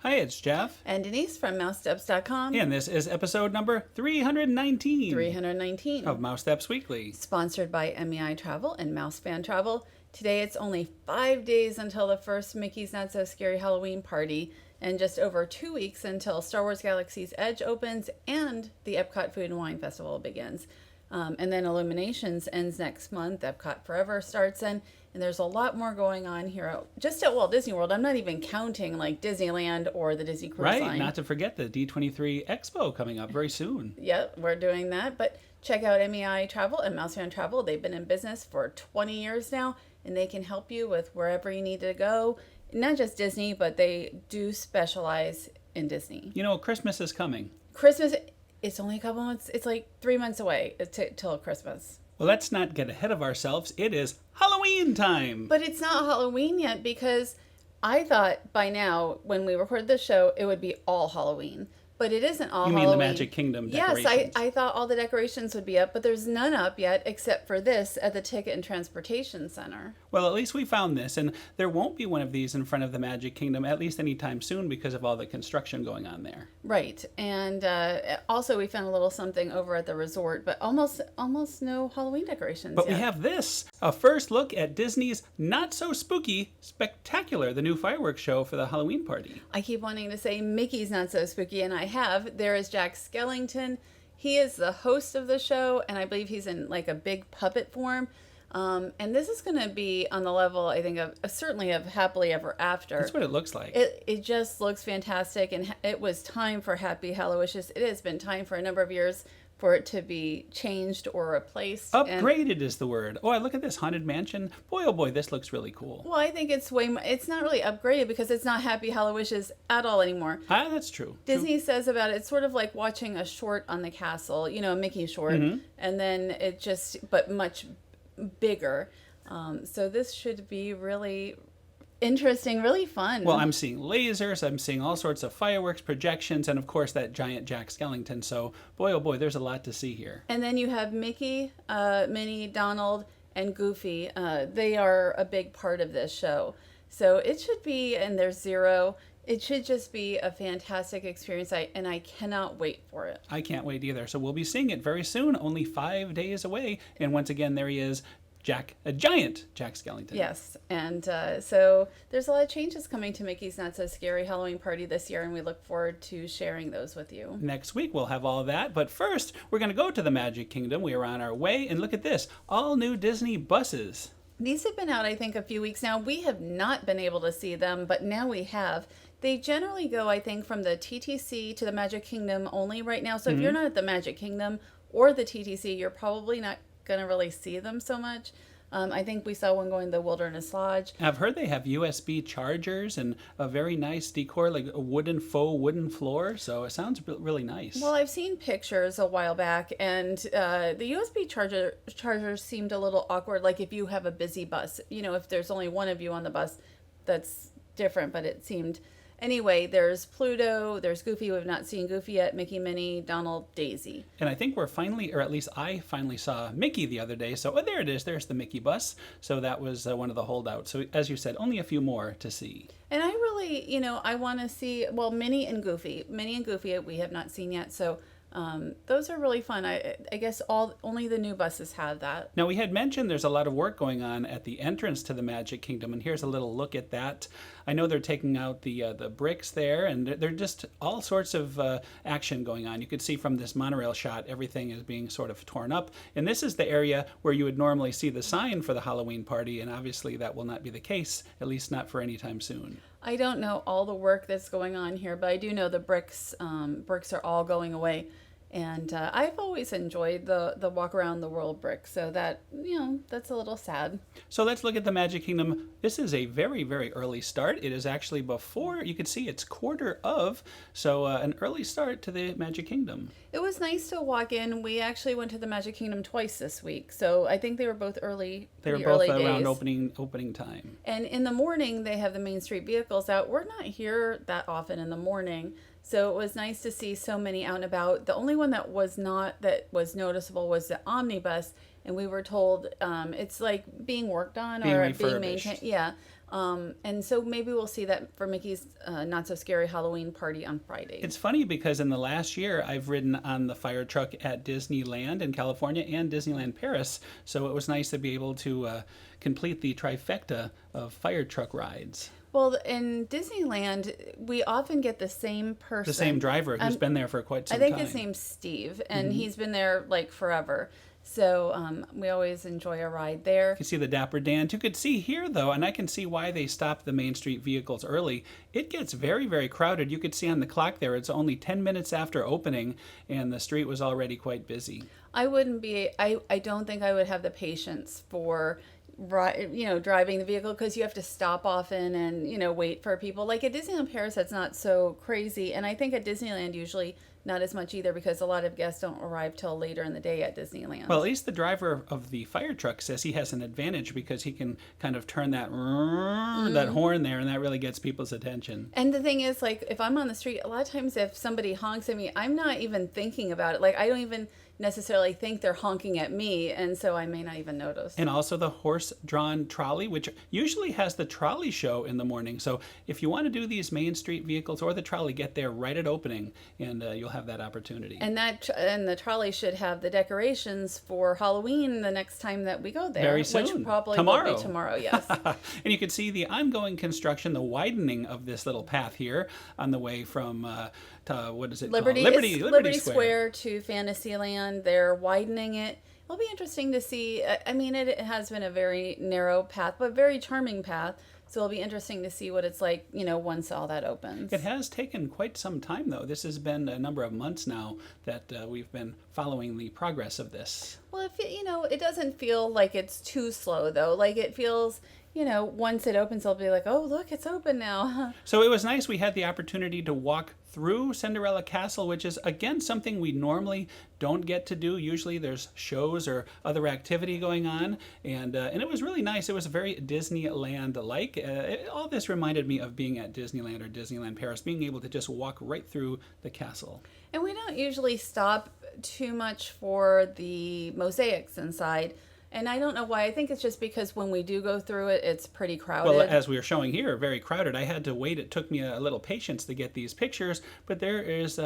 Hi, it's Jeff. And Denise from Mousesteps.com. And this is episode number 319. 319. Of Mousesteps Weekly. Sponsored by MEI Travel and Mouse Fan Travel. Today it's only 5 days until the first Mickey's Not So Scary Halloween party, and just over 2 weeks until Star Wars Galaxy's Edge opens and the Epcot Food and Wine Festival begins. And then Illuminations ends next month. Epcot Forever starts in. And there's a lot more going on here just at Walt Disney World. I'm not even counting like Disneyland or the Disney Cruise Line. Right, not to forget the D23 Expo coming up very soon. Yep, we're doing that. But check out MEI Travel and Mouse Fan Travel. They've been in business for 20 years now, and they can help you with wherever you need to go. Not just Disney, but they do specialize in Disney. You know, Christmas is coming. Christmas, it's only a couple months. It's like 3 months away till Christmas. Well, let's not get ahead of ourselves. It is Halloween time. But it's not Halloween yet, because I thought by now, when we recorded the show, it would be all Halloween. But it isn't all Halloween. You mean the Magic Kingdom decorations? Yes, I thought all the decorations would be up, but there's none up yet except for this at the Ticket and Transportation Center. Well, at least we found this, and there won't be one of these in front of the Magic Kingdom, at least anytime soon, because of all the construction going on there. Right, and also we found a little something over at the resort, but almost no Halloween decorations But yet. we have this, a first look at Disney's Not So Spooky Spectacular, the new fireworks show for the Halloween party. I keep wanting to say Mickey's Not So Spooky, and I have. There is Jack Skellington. He is the host of the show, and I believe he's in like a big puppet form. And this is going to be on the level, I think, of certainly of Happily Ever After. That's what it looks like. It just looks fantastic, and it was time for Happy HalloWishes. It has been time for a number of years for it to be changed or replaced. Upgraded is the word. Oh, I look at this Haunted Mansion. Boy, oh boy, this looks really cool. Well, I think it's it's not really upgraded because it's not Happy HalloWishes at all anymore. Ah, that's true. Disney says about it, it's sort of like watching a short on the castle, you know, a Mickey short, and then it just, but much bigger. So this should be really interesting, really fun. Well, I'm seeing lasers, I'm seeing all sorts of fireworks, projections, and of course that giant Jack Skellington. So, boy, oh boy, there's a lot to see here. And then you have Mickey, Minnie, Donald, and Goofy. They are a big part of this show. So it should be, and there's Zero. It should just be a fantastic experience, and I cannot wait for it. I can't wait either. So we'll be seeing it very soon, only 5 days away. And once again, there he is, a giant Jack Skellington. Yes, and so there's a lot of changes coming to Mickey's Not So Scary Halloween Party this year, and we look forward to sharing those with you. Next week we'll have all that, but first we're going to go to the Magic Kingdom. We are on our way, and look at this, all new Disney buses. These have been out, I think, a few weeks now. We have not been able to see them, but now we have. They generally go, I think, from the TTC to the Magic Kingdom only right now. So if you're not at the Magic Kingdom or the TTC, you're probably not going to really see them so much. I think we saw one going to the Wilderness Lodge. I've heard they have USB chargers and a very nice decor, like a faux wooden floor. So it sounds really nice. Well, I've seen pictures a while back, and the USB chargers seemed a little awkward. Like if you have a busy bus, you know, if there's only one of you on the bus, that's different. But it seemed. Anyway, there's Pluto, there's Goofy. We've not seen Goofy yet. Mickey, Minnie, Donald, Daisy. And I think we're finally, or at least I finally saw Mickey the other day. So there it is. There's the Mickey bus. So that was one of the holdouts. So as you said, only a few more to see. And I really, you know, I want to see, well, Minnie and Goofy. Minnie and Goofy we have not seen yet. So those are really fun. I guess only the new buses have that. Now, we had mentioned there's a lot of work going on at the entrance to the Magic Kingdom, and here's a little look at that. I know they're taking out the bricks there, and they're just all sorts of action going on. You could see from this monorail shot, everything is being sort of torn up. And this is the area where you would normally see the sign for the Halloween party, and obviously that will not be the case, at least not for any time soon. I don't know all the work that's going on here, but I do know the bricks are all going away. And I've always enjoyed the walk around the world brick, so that, you know, that's a little sad. So let's look at the Magic Kingdom. This is a very, very early start. It is actually before, you can see it's quarter of, so an early start to the Magic Kingdom. It was nice to walk in. We actually went to the Magic Kingdom twice this week, so I think they were both early. They were both early around days. opening time. And in the morning, they have the Main Street vehicles out. We're not here that often in the morning, so it was nice to see so many out and about. The only one that was noticeable was the omnibus, and we were told it's like being worked on Being or refurbished. being maintained. Yeah, And so maybe we'll see that for Mickey's Not So Scary Halloween Party on Friday. It's funny because in the last year I've ridden on the fire truck at Disneyland in California and Disneyland Paris, so it was nice to be able to complete the trifecta of fire truck rides. Well, in Disneyland, we often get the same person. The same driver who's been there for quite some I think time. his name's Steve, and he's been there like forever. So we always enjoy a ride there. You can see the Dapper Dan. You could see here, though, and I can see why they stopped the Main Street vehicles early. It gets very, very crowded. You could see on the clock there, it's only 10 minutes after opening, and the street was already quite busy. I don't think I would have the patience for driving the vehicle, because you have to stop often and wait for people. Like at Disneyland Paris, that's not so crazy, and I think at Disneyland usually not as much either, because a lot of guests don't arrive till later in the day at Disneyland. Well, at least the driver of the fire truck says he has an advantage because he can kind of turn that horn there, and that really gets people's attention. And the thing is, like, if I'm on the street, a lot of times if somebody honks at me, I'm not even thinking about it. Like, I don't even necessarily think they're honking at me, and so I may not even notice. And also the horse-drawn trolley, which usually has the trolley show in the morning. So if you want to do these Main Street vehicles or the trolley, get there right at opening, and you'll have that opportunity. And the trolley should have the decorations for Halloween the next time that we go there. Very soon. Which probably Tomorrow. will be tomorrow, yes. And you can see the ongoing construction, the widening of this little path here on the way from what is it called? Liberty Square to Fantasyland. They're widening it. It'll be interesting to see. I mean, it has been a very narrow path, but very charming path. So it'll be interesting to see what it's like, once all that opens. It has taken quite some time, though. This has been a number of months now that we've been following the progress of this. Well, it doesn't feel like it's too slow, though. Like, it feels, once it opens, I'll be like, oh, look, it's open now. So it was nice. We had the opportunity to walk through Cinderella Castle, which is, again, something we normally don't get to do. Usually there's shows or other activity going on, and it was really nice. It was very Disneyland-like. All this reminded me of being at Disneyland or Disneyland Paris, being able to just walk right through the castle. And we don't usually stop too much for the mosaics inside. And I don't know why. I think it's just because when we do go through it, it's pretty crowded. Well, as we were showing here, very crowded. I had to wait. It took me a little patience to get these pictures, but there is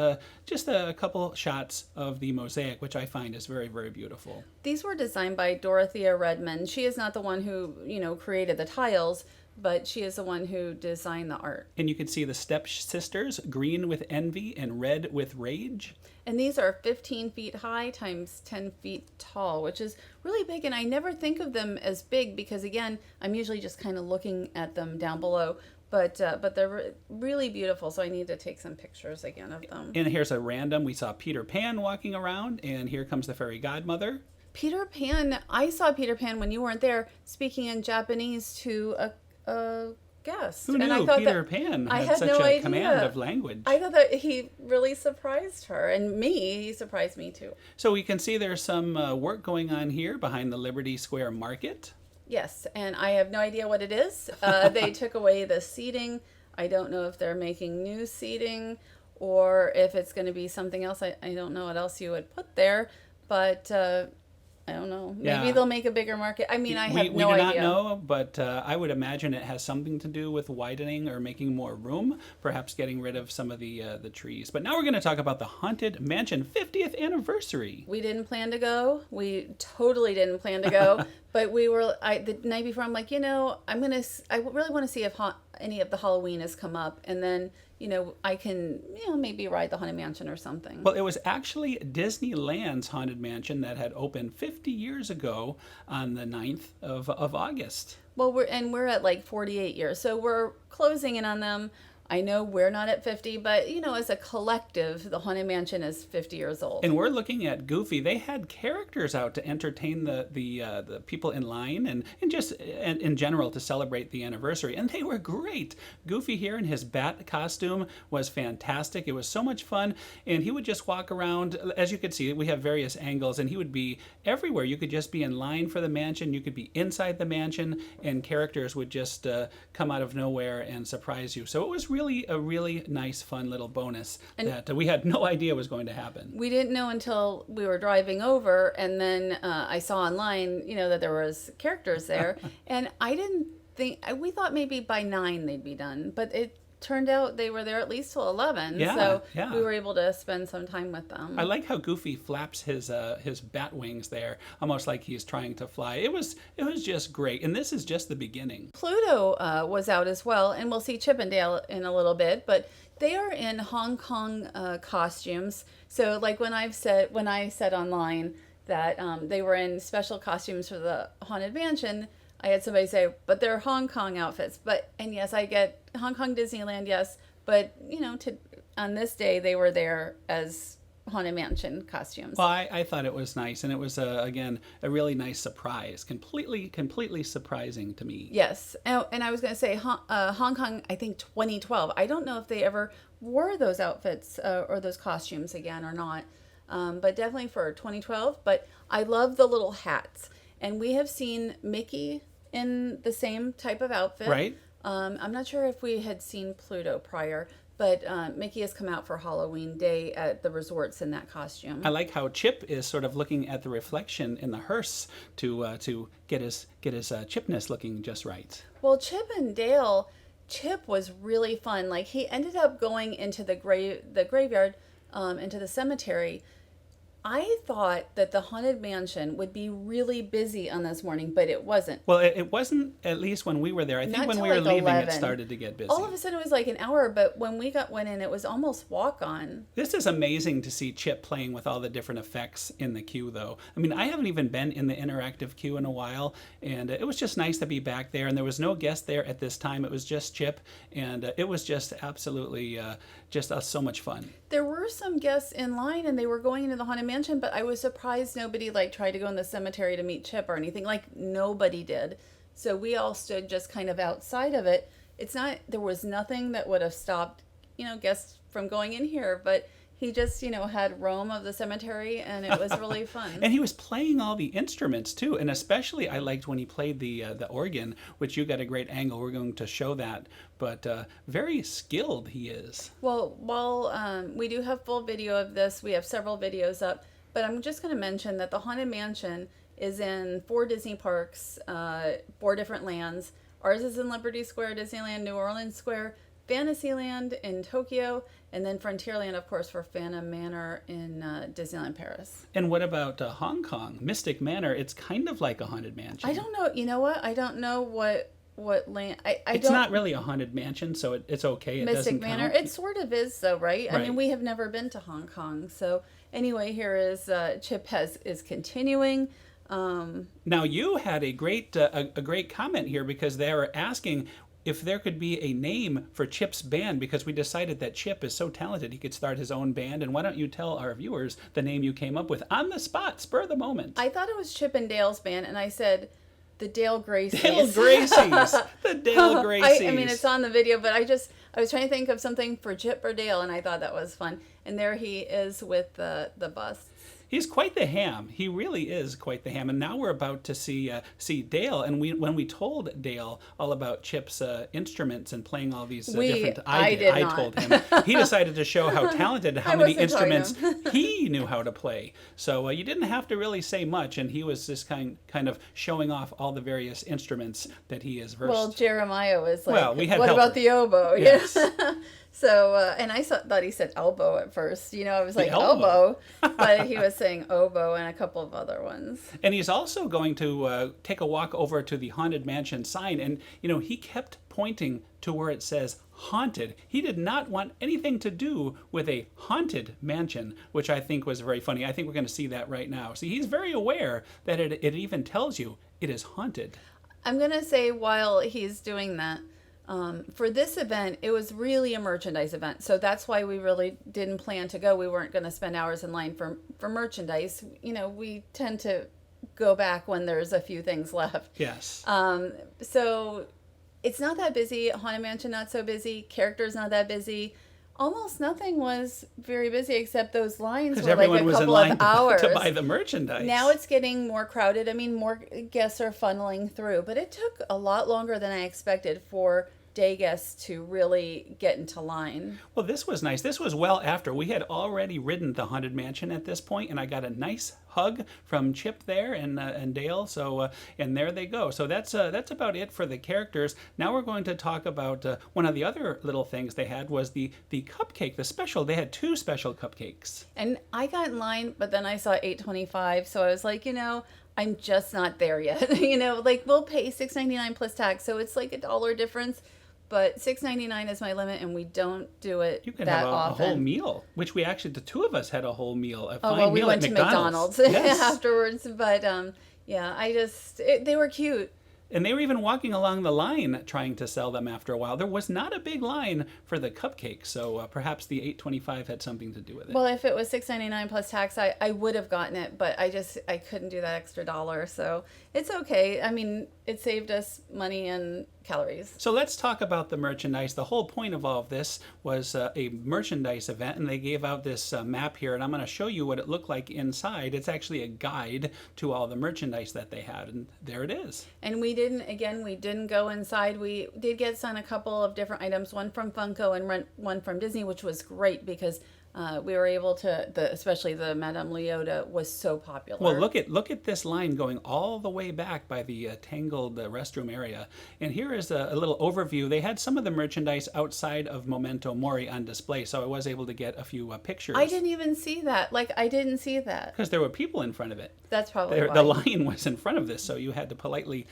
just a couple shots of the mosaic, which I find is very, very beautiful. These were designed by Dorothea Redmond. She is not the one who, created the tiles, but she is the one who designed the art. And you can see the stepsisters, green with envy and red with rage. And these are 15 feet high times 10 feet tall, which is really big. And I never think of them as big because, again, I'm usually just kind of looking at them down below. But they're really beautiful, so I need to take some pictures again of them. And here's a random. We saw Peter Pan walking around, and here comes the fairy godmother. Peter Pan, I saw Peter Pan when you weren't there speaking in Japanese to a guest. Who knew and I thought Peter Pan had such no a idea. command of language? I thought that he really surprised her, and me. He surprised me too. So we can see there's some work going on here behind the Liberty Square Market. Yes, and I have no idea what it is. They took away the seating. I don't know if they're making new seating or if it's going to be something else. I don't know what else you would put there, but I don't know. Maybe they'll make a bigger market. I mean, I have no idea. We do not know, but I would imagine it has something to do with widening or making more room, perhaps getting rid of some of the trees. But now we're going to talk about the Haunted Mansion 50th anniversary. We didn't plan to go. We totally didn't plan to go. But we were, the night before, I'm like, I really want to see if any of the Halloween has come up. And then, I can, maybe ride the Haunted Mansion or something. Well, it was actually Disneyland's Haunted Mansion that had opened 50 years ago on the 9th of August. Well, we're at like 48 years. So we're closing in on them. I know we're not at 50, but, as a collective, the Haunted Mansion is 50 years old. And we're looking at Goofy. They had characters out to entertain the people in line and just in general to celebrate the anniversary. And they were great. Goofy here in his bat costume was fantastic. It was so much fun. And he would just walk around. As you could see, we have various angles, and he would be everywhere. You could just be in line for the mansion. You could be inside the mansion, and characters would just come out of nowhere and surprise you. So it was really a really nice, fun little bonus that we had no idea was going to happen. We didn't know until we were driving over, and then I saw online, that there was characters there, and I didn't think we thought maybe by 9 they'd be done, but it turned out they were there at least till 11. Yeah, so yeah. we were able to spend some time with them. I like how Goofy flaps his bat wings there, almost like he's trying to fly. It was just great, and this is just the beginning. Pluto was out as well, and we'll see Chip and Dale in a little bit, but they are in Hong Kong costumes. So like when I said online that they were in special costumes for the Haunted Mansion, I had somebody say, but they're Hong Kong outfits. And yes, I get Hong Kong Disneyland, yes, but on this day they were there as Haunted Mansion costumes. Well, I thought it was nice, and it was again a really nice surprise, completely surprising to me. Yes, and I was going to say Hong Kong, I think 2012. I don't know if they ever wore those outfits or those costumes again or not, but definitely for 2012. But I love the little hats, and we have seen Mickey in the same type of outfit. Right. I'm not sure if we had seen Pluto prior, but Mickey has come out for Halloween Day at the resorts in that costume. I like how Chip is sort of looking at the reflection in the hearse to get his Chipness looking just right. Well, Chip and Dale, Chip was really fun. Like he ended up going into the graveyard, into the cemetery. I thought that the Haunted Mansion would be really busy on this morning, but it wasn't. Well, it wasn't, at least when we were there. I think when we were leaving, 11. it started to get busy. All of a sudden, it was like an hour, but when we went in, it was almost walk-on. This is amazing to see Chip playing with all the different effects in the queue, though. I mean, I haven't even been in the interactive queue in a while, and it was just nice to be back there. And there was no guest there at this time. It was just Chip, and it was just absolutely so much fun. There were some guests in line, and they were going into the Haunted Mansion, but I was surprised nobody tried to go in the cemetery to meet Chip or anything. Like nobody did. So we all stood just kind of outside of it. There was nothing that would have stopped, guests from going in here, but he just, had roam of the cemetery, and it was really fun. And he was playing all the instruments too, and especially I liked when he played the organ, which you got a great angle. We're going to show that, but very skilled he is. Well, while we do have full video of this, we have several videos up, but I'm just going to mention that the Haunted Mansion is in 4 Disney parks, 4 different lands. Ours is in Liberty Square, Disneyland, New Orleans Square, Fantasyland in Tokyo, and then Frontierland, of course, for Phantom Manor in Disneyland Paris. And what about Hong Kong? Mystic Manor, it's kind of like a Haunted Mansion. I don't know. You know what? I don't know what land. It's not really a Haunted Mansion, so it's okay. It Mystic doesn't Manor. count. It sort of is, though, right? Right. I mean, we have never been to Hong Kong. So anyway, here is Chip is continuing. Now, you had a great comment here because they were asking if there could be a name for Chip's band, because we decided that Chip is so talented he could start his own band. And why don't you tell our viewers the name you came up with on the spot, spur of the moment? I thought it was Chip and Dale's band, and I said the Dale Gracies. Dale Gracies. The Dale Gracies. I mean, it's on the video, but I was trying to think of something for Chip or Dale, and I thought that was fun. And there he is with the bus. He's quite the ham. He really is quite the ham. And now we're about to see Dale. And when we told Dale all about Chip's instruments and playing all these different, I told him. He decided to show how talented, how many instruments he knew how to play. So you didn't have to really say much, and he was just kind of showing off all the various instruments that he is versed. Well, Jeremiah was like, well, we had what help. About the oboe? Yes. So, and I thought he said elbow at first. I was like, elbow. But he was saying oboe and a couple of other ones. And he's also going to take a walk over to the Haunted Mansion sign. And, he kept pointing to where it says haunted. He did not want anything to do with a haunted mansion, which I think was very funny. I think we're going to see that right now. See, he's very aware that it even tells you it is haunted. I'm going to say while he's doing that, for this event, it was really a merchandise event. So that's why we really didn't plan to go. We weren't going to spend hours in line for merchandise. We tend to go back when there's a few things left. Yes. So it's not that busy. Haunted Mansion, not so busy. Characters, not that busy. Almost nothing was very busy except those lines were like a couple of hours to buy the merchandise. Now it's getting more crowded. I mean, more guests are funneling through, but it took a lot longer than I expected for day guests to really get into line. Well, this was nice. This was well after. We had already ridden the Haunted Mansion at this point, and I got a nice hug from Chip there and Dale. So and there they go. So that's about it for the characters. Now we're going to talk about one of the other little things they had was the cupcake, the special. They had 2 special cupcakes. And I got in line, but then I saw $8.25, so I was like, I'm just not there yet. Like we'll pay $6.99 plus tax, so it's like $1 difference. But $6.99 is my limit, and we don't do it You can that have a often. whole meal, which we actually, the 2 of us had a whole meal, a fine Oh, well, we meal went at to McDonald's. McDonald's afterwards. But yeah, they were cute. And they were even walking along the line trying to sell them after a while. There was not a big line for the cupcakes, so perhaps the $8.25 had something to do with it. Well, if it was $6.99 plus tax, I would have gotten it, but I couldn't do that extra $1, so it's okay. I mean, it saved us money and calories. So let's talk about the merchandise. The whole point of all of this was a merchandise event, and they gave out this map here, and I'm going to show you what it looked like inside. It's actually a guide to all the merchandise that they had, and there it is. And we didn't go inside. We did get sent a couple of different items, one from Funko and one from Disney, which was great because we were able to, especially the Madame Leota was so popular. Well, look at this line going all the way back by the tangled restroom area. And here is a little overview. They had some of the merchandise outside of Memento Mori on display, so I was able to get a few pictures. I didn't even see that. I didn't see that. Because there were people in front of it. That's probably why. The line was in front of this, so you had to politely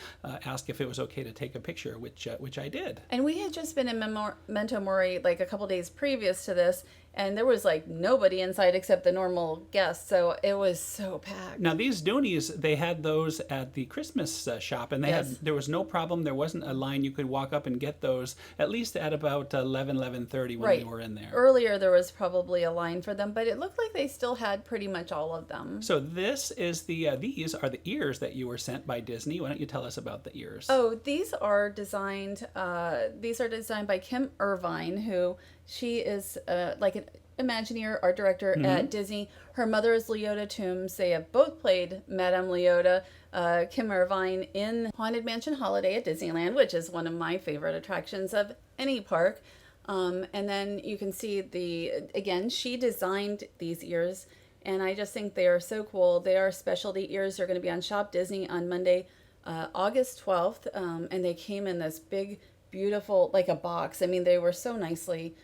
ask if it was okay to take a picture, which I did. And we had just been in Memento Mori like a couple days previous to this, and there was like nobody inside except the normal guests, so it was so packed. Now these Doonies, they had those at the Christmas shop, and there was no problem. There wasn't a line. You could walk up and get those at least at about 11:30 when we were in there. Earlier there was probably a line for them, but it looked like they still had pretty much all of them. So this is these are the ears that you were sent by Disney. Why don't you tell us about the ears? Oh, these are designed by Kim Irvine, who she is like an Imagineer art director at Disney. Her mother is Leota Toombs. They have both played Madame Leota. Kim Irvine in Haunted Mansion Holiday at Disneyland, which is one of my favorite attractions of any park. And then you can see she designed these ears, and I just think they are so cool. They are specialty ears. They're going to be on Shop Disney on Monday, August 12th, and they came in this big, beautiful, like a box. I mean, they were so nicely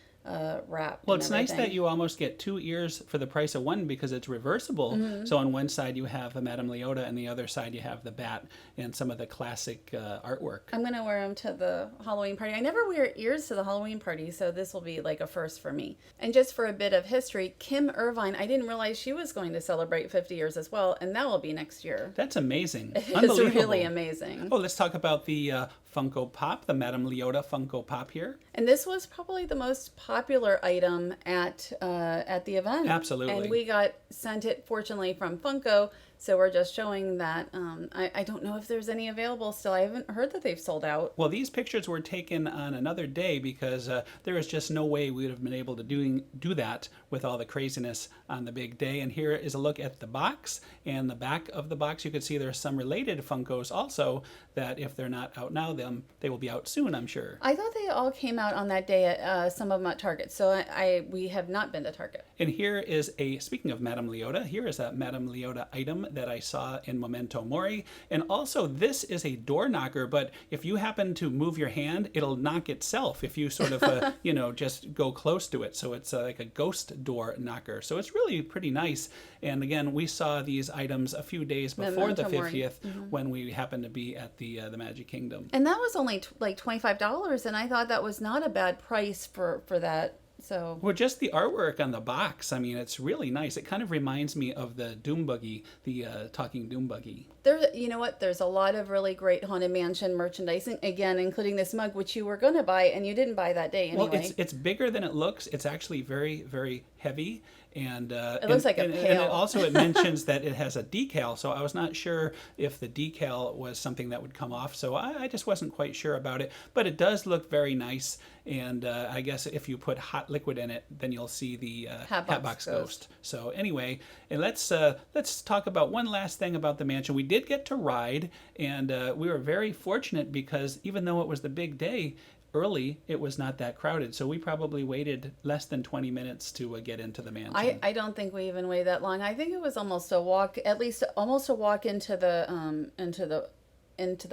wrapped. Well, it's nice that you almost get 2 ears for the price of one because it's reversible. So on one side you have a Madame Leota, and the other side you have the bat and some of the classic artwork. I'm going to wear them to the Halloween party. I never wear ears to the Halloween party, so this will be like a first for me. And just for a bit of history, Kim Irvine, I didn't realize she was going to celebrate 50 years as well, and that will be next year. That's amazing. It's Unbelievable. really amazing. Oh, let's talk about the Funko Pop, the Madame Leota Funko Pop here. And this was probably the most popular item at the event. Absolutely. And we got sent it, fortunately, from Funko, so we're just showing that. I don't know if there's any available still. I haven't heard that they've sold out. Well, these pictures were taken on another day because there is just no way we would have been able to do that with all the craziness on the big day. And here is a look at the box. And the back of the box, you can see there's some related Funkos also that if they're not out now, they will be out soon, I'm sure. I thought they all came out on that day at some of them at Target, so we have not been to Target. And here is speaking of Madame Leota, here is a Madame Leota item that I saw in Memento Mori. And also this is a door knocker, but if you happen to move your hand, it'll knock itself if you sort of, just go close to it. So it's like a ghost door knocker. So it's really pretty nice. And again, we saw these items a few days before the 50th when we happened to be at the Magic Kingdom. And that was only like $25, and I thought that was not a bad price for that. So, well, just the artwork on the box, I mean, it's really nice. It kind of reminds me of the Doom Buggy, the talking Doom Buggy. You know what? There's a lot of really great Haunted Mansion merchandising, again, including this mug, which you were going to buy, and you didn't buy that day anyway. Well, it's bigger than it looks. It's actually very, very heavy. And it looks like a pail. And it mentions that it has a decal, so I was not sure if the decal was something that would come off, so I just wasn't quite sure about it. But it does look very nice, and I guess if you put hot liquid in it, then you'll see the Hatbox Ghost. So anyway, and let's talk about one last thing about the mansion. We did get to ride, and we were very fortunate because even though it was the big day, early, it was not that crowded. So we probably waited less than 20 minutes to get into the mansion. I don't think we even waited that long. I think it was almost a walk, at least almost a walk into the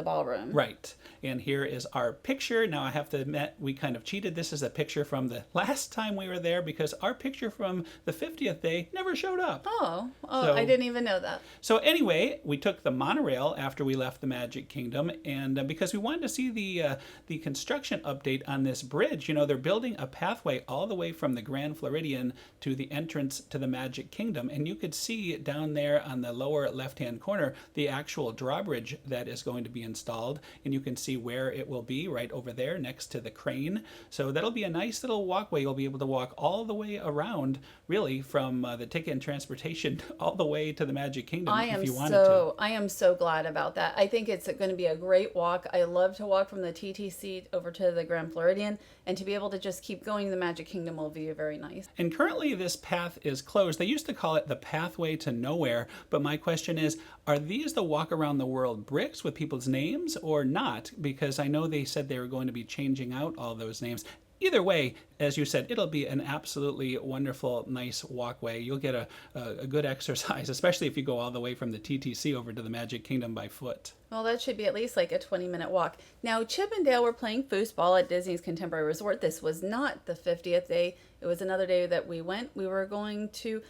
ballroom. Right. And here is our picture. Now I have to admit, we kind of cheated. This is a picture from the last time we were there because our picture from the 50th day never showed up. Oh, So- I didn't even know that. So anyway, we took the monorail after we left the Magic Kingdom, and because we wanted to see the construction update on this bridge. You know, they're building a pathway all the way from the Grand Floridian to the entrance to the Magic Kingdom, and you could see down there on the lower left-hand corner the actual drawbridge that is going to be installed, and you can see where it will be right over there next to the crane. So that'll be a nice little walkway. You'll be able to walk all the way around, really, from the ticket and transportation all the way to the Magic Kingdom if you wanted to. I am so glad about that. I think it's going to be a great walk. I love to walk from the TTC over to the Grand Floridian, and to be able to just keep going to the Magic Kingdom will be very nice. And currently this path is closed. They used to call it the Pathway to Nowhere, but my question is, are these the Walk Around the World bricks with people's names or not? Because I know they said they were going to be changing out all those names. Either way, as you said, it'll be an absolutely wonderful, nice walkway. You'll get a good exercise, especially if you go all the way from the TTC over to the Magic Kingdom by foot. Well, that should be at least like a 20-minute walk. Now, Chip and Dale were playing foosball at Disney's Contemporary Resort. This was not the 50th day. It was another day that we went. We were trying to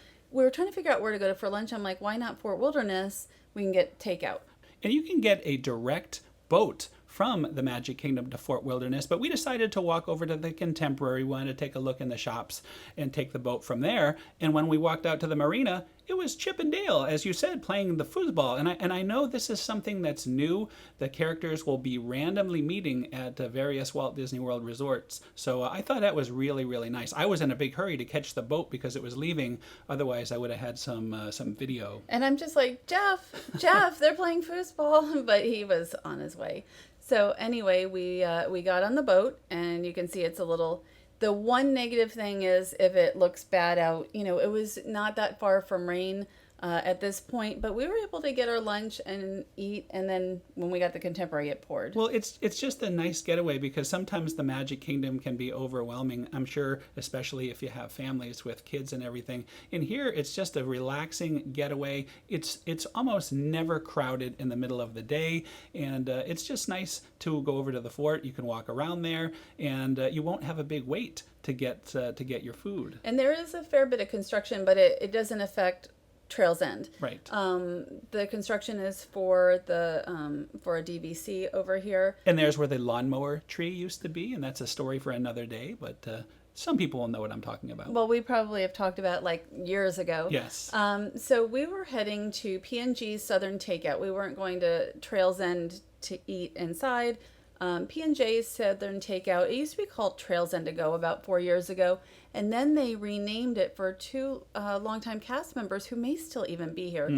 figure out where to go for lunch. I'm like, why not Fort Wilderness? We can get takeout. And you can get a direct boat from the Magic Kingdom to Fort Wilderness, but we decided to walk over to the Contemporary. We wanted to take a look in the shops and take the boat from there. And when we walked out to the marina, it was Chip and Dale, as you said, playing the foosball. And I know this is something that's new. The characters will be randomly meeting at various Walt Disney World resorts. So I thought that was really, really nice. I was in a big hurry to catch the boat because it was leaving. Otherwise, I would have had some video. And I'm just like, Jeff, they're playing foosball. But he was on his way. So anyway, we got on the boat, and you can see it's a little... The one negative thing is if it looks bad out, it was not that far from rain at this point, but we were able to get our lunch and eat, and then when we got the Contemporary, it poured. Well, it's just a nice getaway because sometimes the Magic Kingdom can be overwhelming, I'm sure, especially if you have families with kids and everything. And here, it's just a relaxing getaway. It's almost never crowded in the middle of the day, and it's just nice to go over to the fort. You can walk around there, and you won't have a big wait to get your food. And there is a fair bit of construction, but it doesn't affect Trails End. Right. The construction is for a DVC over here. And there's where the lawnmower tree used to be, and that's a story for another day, but some people will know what I'm talking about. Well, we probably have talked about like years ago. Yes. So we were heading to P&G's Southern Takeout. We weren't going to Trails End to eat inside. P&J's Southern Takeout, it used to be called Trails End to Go about 4 years ago, and then they renamed it for two longtime cast members who may still even be here,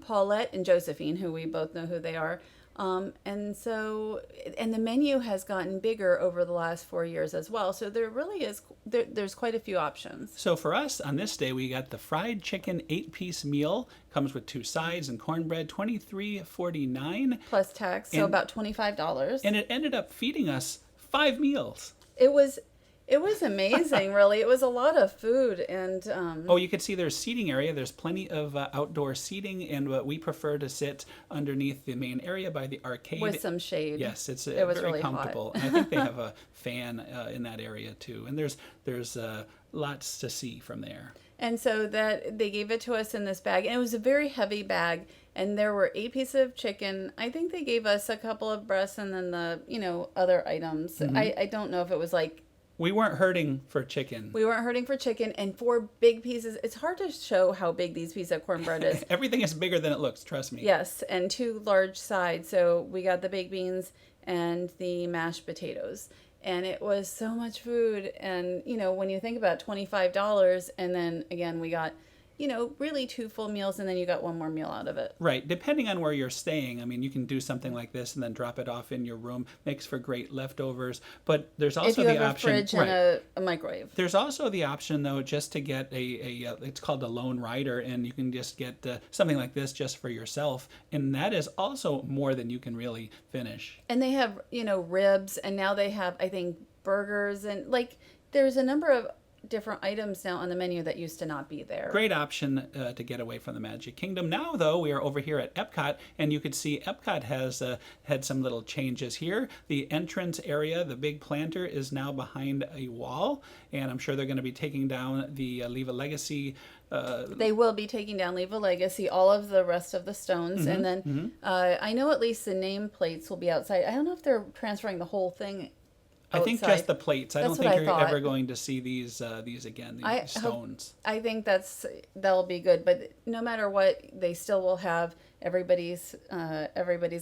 Paulette and Josephine, who we both know who they are. And the menu has gotten bigger over the last 4 years as well. So there really is, there's quite a few options. So for us, on this day, we got the fried chicken 8-piece meal. Comes with 2 sides and cornbread, $23.49. Plus tax, so about $25. And it ended up feeding us 5 meals. It was amazing, really. It was a lot of food. And oh, you could see there's seating area. There's plenty of outdoor seating, and we prefer to sit underneath the main area by the arcade. With some shade. Yes, it was very really comfortable. And I think they have a fan in that area, too. And there's lots to see from there. And so that they gave it to us in this bag, and it was a very heavy bag, and there were 8 pieces of chicken. I think they gave us a couple of breasts and then the, other items. I don't know if it was like... We weren't hurting for chicken. We weren't hurting for chicken, and 4 big pieces. It's hard to show how big these pieces of cornbread is. Everything is bigger than it looks, trust me. Yes, and 2 large sides. So we got the baked beans and the mashed potatoes. And it was so much food. And, when you think about $25, and then, again, we got, really 2 full meals, and then you got 1 more meal out of it. Right. Depending on where you're staying, I mean, you can do something like this and then drop it off in your room. Makes for great leftovers. But there's also the option... If you have a fridge and a microwave. There's also the option, though, just to get it's called a lone rider, and you can just get something like this just for yourself. And that is also more than you can really finish. And they have, ribs, and now they have, I think, burgers, and like there's a number of different items now on the menu that used to not be there. Great option to get away from the Magic Kingdom. Now, though, we are over here at Epcot, and you can see Epcot has had some little changes here. The entrance area, the big planter, is now behind a wall, and I'm sure they're going to be taking down the Leave a Legacy. They will be taking down Leave a Legacy, all of the rest of the stones, and then I know at least the nameplates will be outside. I don't know if they're transferring the whole thing outside. I think just the plates. I That's don't what think I you're thought. ever going to see these again, these stones. I think that'll be good, but no matter what, they still will have everybody's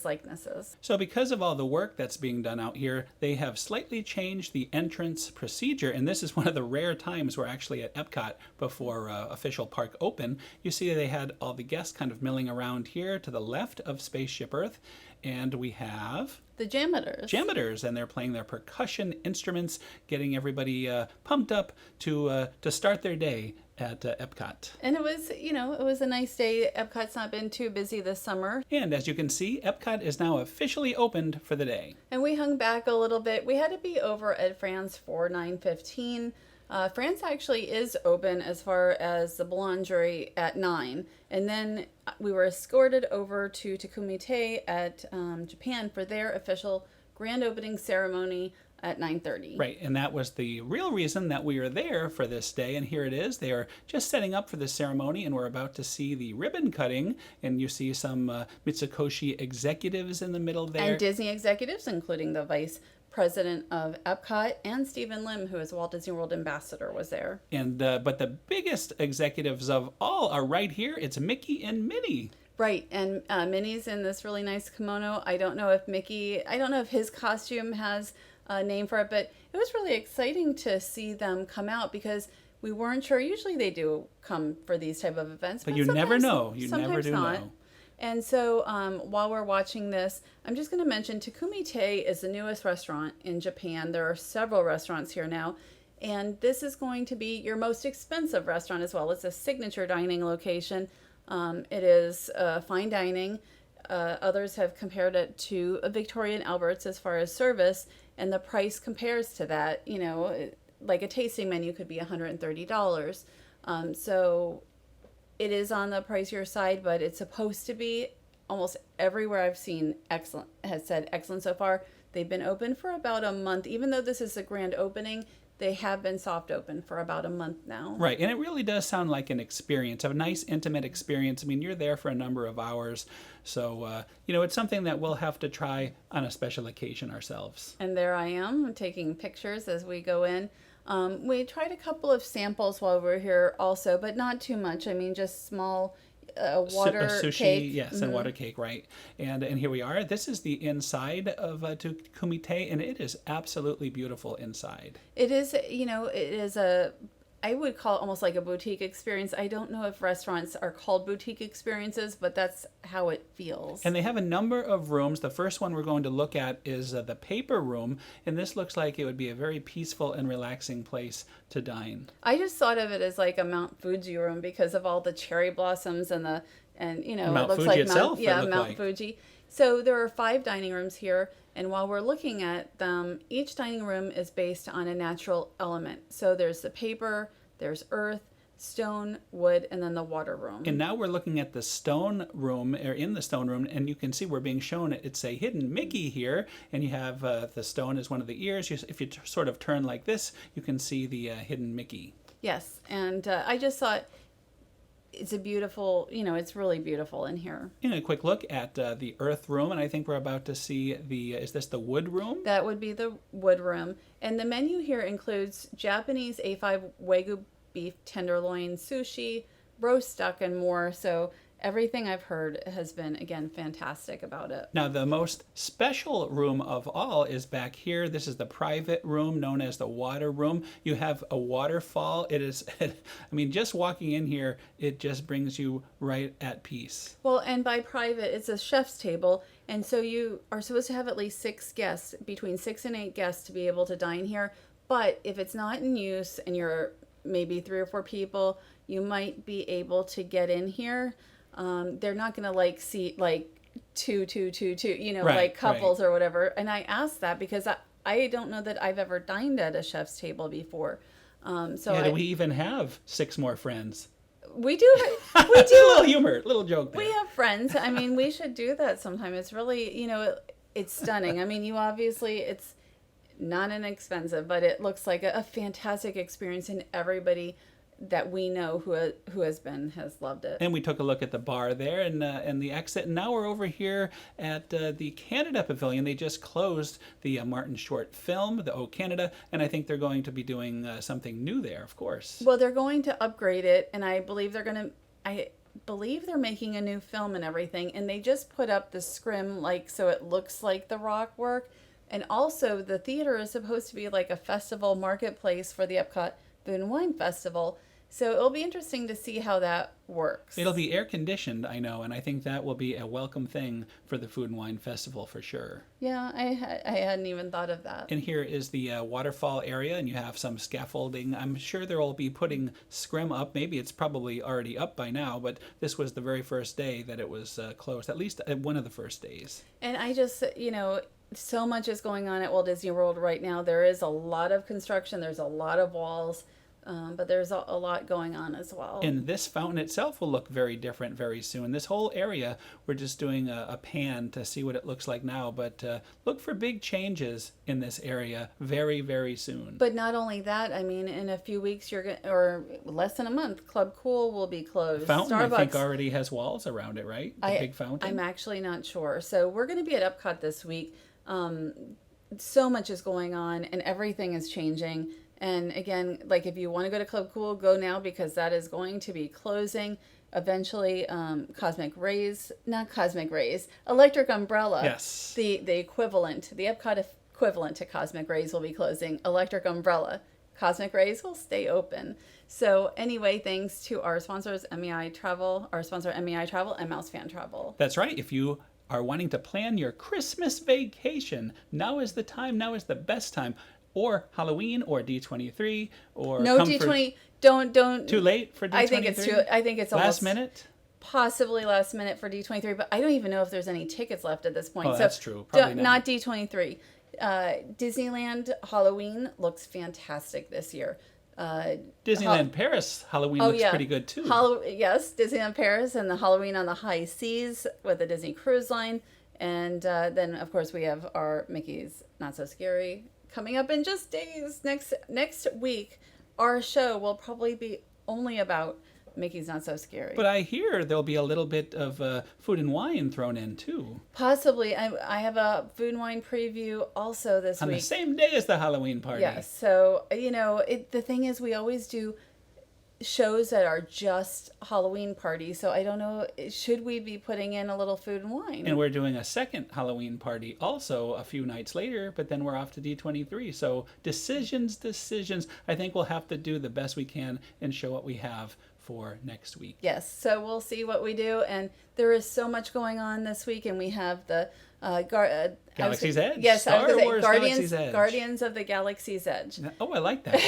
likenesses. So because of all the work that's being done out here, they have slightly changed the entrance procedure, and this is one of the rare times we're actually at Epcot before official park open. You see they had all the guests kind of milling around here to the left of Spaceship Earth, and we have The JAMMitors, and they're playing their percussion instruments, getting everybody pumped up to start their day at Epcot. And it was a nice day. Epcot's not been too busy this summer. And as you can see, Epcot is now officially opened for the day. And we hung back a little bit. We had to be over at France for 9:15. France actually is open as far as the boulangerie at 9. And then we were escorted over to Takumi-Tei at Japan for their official grand opening ceremony at 9:30. Right, and that was the real reason that we are there for this day, and here it is. They are just setting up for the ceremony, and we're about to see the ribbon cutting, and you see some Mitsukoshi executives in the middle there. And Disney executives, including the vice president of Epcot, and Stephen Lim, who is Walt Disney World ambassador, was there. And but the biggest executives of all are right here. It's Mickey and Minnie. Right, and Minnie's in this really nice kimono. I don't know if his costume has a name for it, but it was really exciting to see them come out because we weren't sure. Usually they do come for these type of events, But you never know. You never sometimes do not. know. And so while we're watching this, I'm just going to mention Takumi-Tei is the newest restaurant in Japan. There are several restaurants here now. And this is going to be your most expensive restaurant as well. It's a signature dining location. It is fine dining. Others have compared it to a Victoria and Albert's as far as service. And the price compares to that. Like a tasting menu could be $130. So it is on the pricier side, but it's supposed to be. Almost everywhere I've seen has said excellent so far. They've been open for about a month. Even though this is a grand opening, they have been soft open for about a month now. Right, and it really does sound like an experience, a nice intimate experience. I mean, you're there for a number of hours, so it's something that we'll have to try on a special occasion ourselves. And there I am taking pictures as we go in. We tried a couple of samples while we were here also, but not too much. I mean, just small water sushi, cake. yes, and water cake, right. And here we are. This is the inside of Takumi-Tei, and it is absolutely beautiful inside. It is, I would call it almost like a boutique experience. I don't know if restaurants are called boutique experiences, but that's how it feels. And they have a number of rooms. The first one we're going to look at is the paper room, and this looks like it would be a very peaceful and relaxing place to dine. I just thought of it as like a Mount Fuji room because of all the cherry blossoms and Mount it looks Fuji like itself, Mount Fuji. So there are 5 dining rooms here, and while we're looking at them, each dining room is based on a natural element. So there's the paper, there's earth, stone, wood, and then the water room. And now we're looking at the stone room, or in the stone room, and you can see we're being shown it's a hidden Mickey here, and you have the stone as one of the ears. If you sort of turn like this, you can see the hidden Mickey. Yes, and I just thought it's a beautiful, it's really beautiful in here. And a quick look at the earth room, and I think we're about to see is this the wood room? That would be the wood room. And the menu here includes Japanese A5 Wagyu beef tenderloin, sushi, roast duck, and more. So everything I've heard has been, again, fantastic about it. Now, the most special room of all is back here. This is the private room known as the water room. You have a waterfall. It is, just walking in here, it just brings you right at peace. Well, and by private, it's a chef's table. And so you are supposed to have at least 6 guests, between 6 and 8 guests to be able to dine here. But if it's not in use and you're maybe 3 or 4 people, you might be able to get in here. They're not going to seat two, Right, like couples right. or whatever. And I asked that because I don't know that I've ever dined at a chef's table before. So Yeah, do we even have 6 more friends? we do. We A do. little humor, little joke there. We have friends. I mean, we should do that sometime. It's really, it's stunning. I mean, it's not inexpensive, but it looks like a fantastic experience, and everybody that we know who has loved it. And we took a look at the bar there and the exit. And now we're over here at the Canada Pavilion. They just closed the Martin Short film, the O Canada, and I think they're going to be doing something new there, of course. Well, they're going to upgrade it, and I believe they're making a new film and everything. And they just put up the scrim so it looks like the rock work. And also, the theater is supposed to be like a festival marketplace for the Epcot Food and Wine Festival. So it'll be interesting to see how that works. It'll be air conditioned, I know, and I think that will be a welcome thing for the Food and Wine Festival for sure. Yeah, I hadn't even thought of that. And here is the waterfall area, and you have some scaffolding. I'm sure they'll be putting scrim up. Maybe it's probably already up by now, but this was the very first day that it was closed, at least one of the first days. And I just, so much is going on at Walt Disney World right now. There is a lot of construction. There's a lot of walls. But there's a lot going on as well. And this fountain itself will look very different very soon. This whole area, we're just doing a pan to see what it looks like now. But look for big changes in this area very, very soon. But not only that, I mean, in a few weeks, or less than a month, Club Cool will be closed. Fountain, Starbucks, I think, already has walls around it, right? The big fountain. I'm actually not sure. So we're going to be at Epcot this week. So much is going on, and everything is changing. And again, if you want to go to Club Cool, go now, because that is going to be closing eventually. Electric Umbrella. Yes. The equivalent, the Epcot equivalent to Cosmic Rays will be closing. Electric Umbrella. Cosmic Rays will stay open. So anyway, thanks to our sponsors, MEI Travel, and Mouse Fan Travel. That's right. If you are wanting to plan your Christmas vacation, now is the time. Now is the best time. Or Halloween, or D23, or no D20. Don't. Too late for D23. I think it's last almost minute. Possibly last minute for D23, but I don't even know if there's any tickets left at this point. Oh, that's true. Probably not D23. Disneyland Halloween looks fantastic this year. Disneyland Paris Halloween looks pretty good too. Yes, Disneyland Paris and the Halloween on the High Seas with the Disney Cruise Line, and then of course we have our Mickey's Not So Scary coming up in just days. Next week, our show will probably be only about Mickey's Not So Scary. But I hear there'll be a little bit of food and wine thrown in too. Possibly. I have a food and wine preview also this week. On the same day as the Halloween party. Yes. So, the thing is, we always do shows that are just Halloween parties. So I don't know, should we be putting in a little food and wine? And we're doing a second Halloween party also a few nights later, but then we're off to D23. So decisions. I think we'll have to do the best we can and show what we have for next week. Yes. So we'll see what we do. And there is so much going on this week, and we have the Galaxy's Edge. Yes, Star Wars Galaxy's Edge. Guardians of the Galaxy's Edge. Oh, I like that.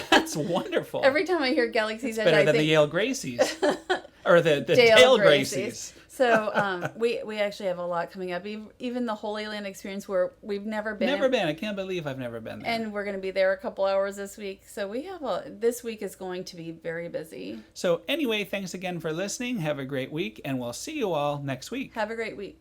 That's wonderful. Every time I hear Galaxy's Edge, better I than think the Yale Gracies. Or the Dale Gracies. So we actually have a lot coming up. Even the Holy Land experience, where we've never been. I can't believe I've never been there. And we're going to be there a couple hours this week. So this week is going to be very busy. So anyway, thanks again for listening. Have a great week, and we'll see you all next week. Have a great week.